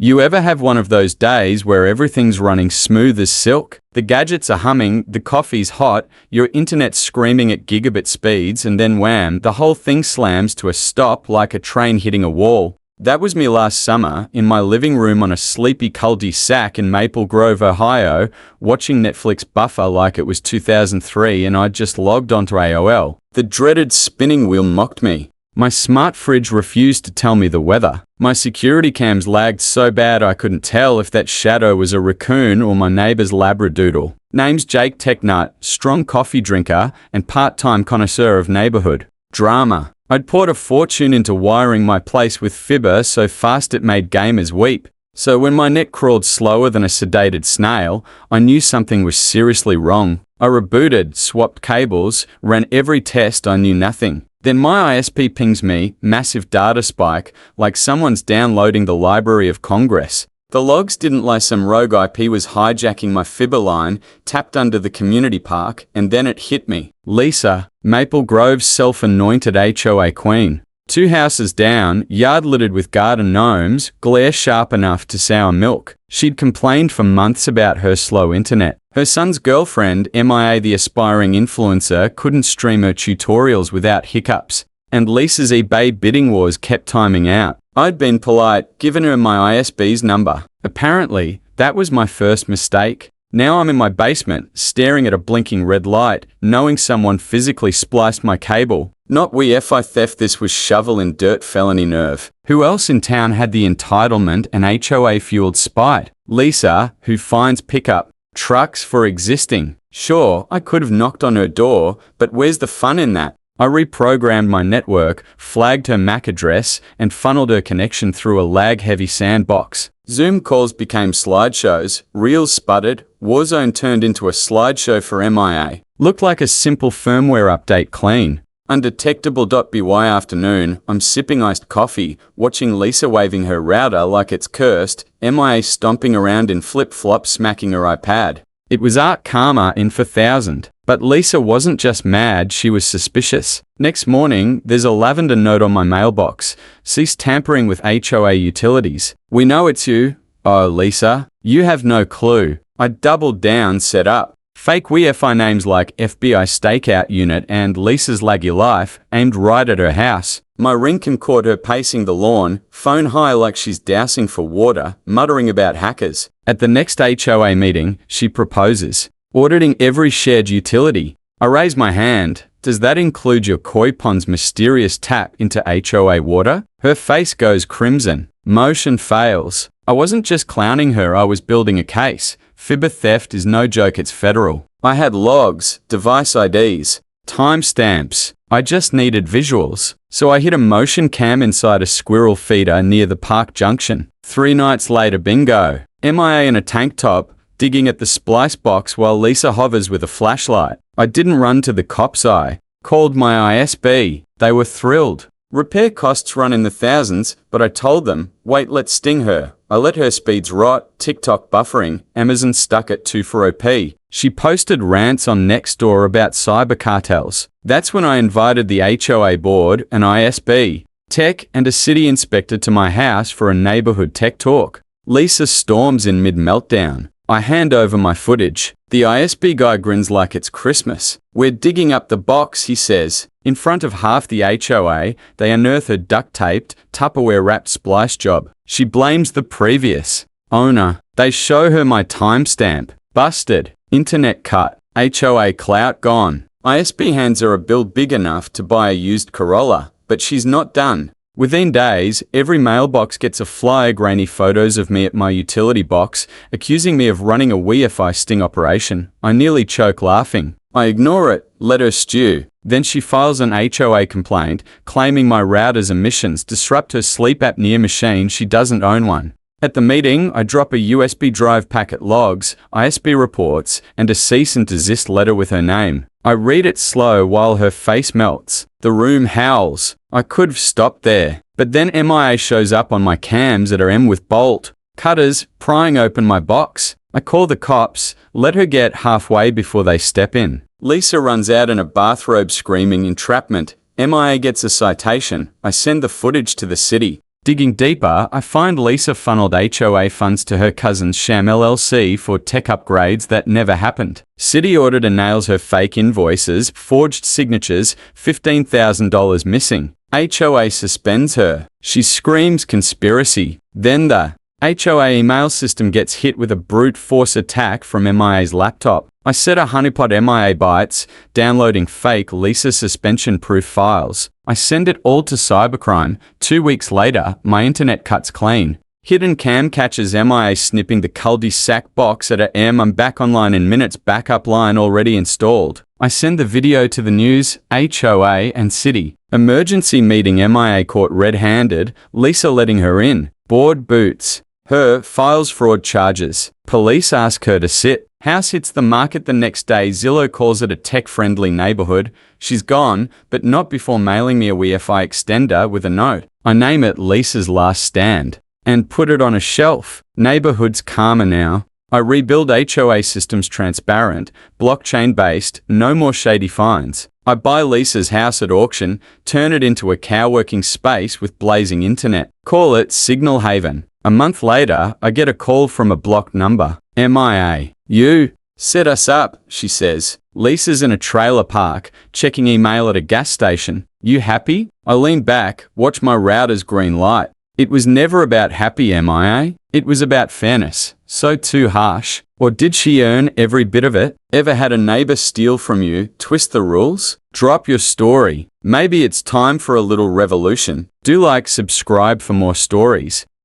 You ever have one of those days where everything's running smooth as silk? The gadgets are humming, the coffee's hot, your internet's screaming at gigabit speeds, and then wham, the whole thing slams to a stop like a train hitting a wall. That was me last summer, in my living room on a sleepy cul-de-sac in Maple Grove, Ohio, watching Netflix buffer like it was 2003 and I'd just logged onto AOL. The dreaded spinning wheel mocked me. My smart fridge refused to tell me the weather. My security cams lagged so bad I couldn't tell if that shadow was a raccoon or my neighbor's labradoodle. Name's Jake Technut, strong coffee drinker and part-time connoisseur of neighborhood drama. I'd poured a fortune into wiring my place with fiber so fast it made gamers weep. So when my net crawled slower than a sedated snail, I knew something was seriously wrong. I rebooted, swapped cables, ran every test, I knew nothing. Then my ISP pings me, massive data spike, like someone's downloading the Library of Congress. The logs didn't lie, some rogue IP was hijacking my fiber line, tapped under the community park, and then it hit me. Lisa, Maple Grove's self-anointed HOA queen. 2 houses down, yard littered with garden gnomes, glare sharp enough to sour milk. She'd complained for months about her slow internet. Her son's girlfriend, MIA the aspiring influencer, couldn't stream her tutorials without hiccups. And Lisa's eBay bidding wars kept timing out. I'd been polite, given her my ISB's number. Apparently, that was my first mistake. Now I'm in my basement, staring at a blinking red light, knowing someone physically spliced my cable. Not Wi-Fi theft, this was shovel in dirt felony nerve. Who else in town had the entitlement and HOA-fueled spite? Lisa, who fines pickup trucks for existing. Sure, I could have knocked on her door, but where's the fun in that? I reprogrammed my network, flagged her MAC address, and funneled her connection through a lag-heavy sandbox. Zoom calls became slideshows, Reels sputtered, Warzone turned into a slideshow for MIA. Looked like a simple firmware update clean. Undetectable.by afternoon, I'm sipping iced coffee, watching Lisa waving her router like it's cursed, MIA stomping around in flip-flops smacking her iPad. It was art karma in for 1,000. But Lisa wasn't just mad, she was suspicious. Next morning, there's a lavender note on my mailbox. Cease tampering with HOA utilities. We know it's you. Oh, Lisa, you have no clue. I doubled down, set up. Fake Wi-Fi names like FBI Stakeout Unit and Lisa's Laggy Life aimed right at her house. My ringcam caught her pacing the lawn, phone high like she's dousing for water, muttering about hackers. At the next HOA meeting, she proposes auditing every shared utility. I raise my hand. Does that include your koi pond's mysterious tap into HOA water? Her face goes crimson. Motion fails. I wasn't just clowning her, I was building a case. Fiber theft is no joke, it's federal. I had logs, device IDs, timestamps. I just needed visuals. So I hid a motion cam inside a squirrel feeder near the park junction. 3 nights later, bingo. MIA in a tank top, digging at the splice box while Lisa hovers with a flashlight. I didn't run to the cops, I called my ISB. They were thrilled. Repair costs run in the thousands, but I told them, wait, let's sting her. I let her speeds rot, TikTok buffering, Amazon stuck at 240p. She posted rants on Nextdoor about cyber cartels. That's when I invited the HOA board, an ISB, tech, and a city inspector to my house for a neighborhood tech talk. Lisa storms in mid-meltdown. I hand over my footage. The ISB guy grins like it's Christmas. We're digging up the box, he says. In front of half the HOA, they unearth her duct-taped, Tupperware-wrapped splice job. She blames the previous owner. They show her my timestamp. Busted. Internet cut. HOA clout gone. ISB hands her a bill big enough to buy a used Corolla, but she's not done. Within days, every mailbox gets a flyer, grainy photos of me at my utility box, accusing me of running a Wi-Fi sting operation. I nearly choke laughing. I ignore it, let her stew. Then she files an HOA complaint, claiming my router's emissions disrupt her sleep apnea machine. She doesn't own one. At the meeting, I drop a USB drive packet logs, ISB reports, and a cease and desist letter with her name. I read it slow while her face melts. The room howls. I could have stopped there. But then MIA shows up on my cams at her M with bolt cutters, prying open my box. I call the cops, let her get halfway before they step in. Lisa runs out in a bathrobe screaming entrapment. MIA gets a citation. I send the footage to the city. Digging deeper, I find Lisa funneled HOA funds to her cousin's sham LLC for tech upgrades that never happened. City auditor nails her fake invoices, forged signatures, $15,000 missing. HOA suspends her. She screams conspiracy. Then the HOA email system gets hit with a brute force attack from MIA's laptop. I set a honeypot MIA bytes, downloading fake Lisa suspension-proof files. I send it all to cybercrime. 2 weeks later, my internet cuts clean. Hidden cam catches MIA snipping the cul-de-sac box at a I'm back online in minutes backup line already installed. I send the video to the news, HOA and city. Emergency meeting MIA caught red-handed, Lisa letting her in. Board boots. Her files fraud charges. Police ask her to sit. House hits the market the next day. Zillow calls it a tech-friendly neighborhood. She's gone, but not before mailing me a Wi-Fi extender with a note. I name it Lisa's Last Stand and put it on a shelf. Neighborhood's calmer now. I rebuild HOA systems transparent, blockchain-based, no more shady fines. I buy Lisa's house at auction, turn it into a coworking space with blazing internet. Call it Signal Haven. A month later, I get a call from a blocked number. MIA. You set us up, she says. Lisa's in a trailer park, checking email at a gas station. You happy? I lean back, watch my router's green light. It was never about happy, MIA. It was about fairness. So too harsh. Or did she earn every bit of it? Ever had a neighbor steal from you, twist the rules? Drop your story. Maybe it's time for a little revolution. Do like, subscribe for more stories.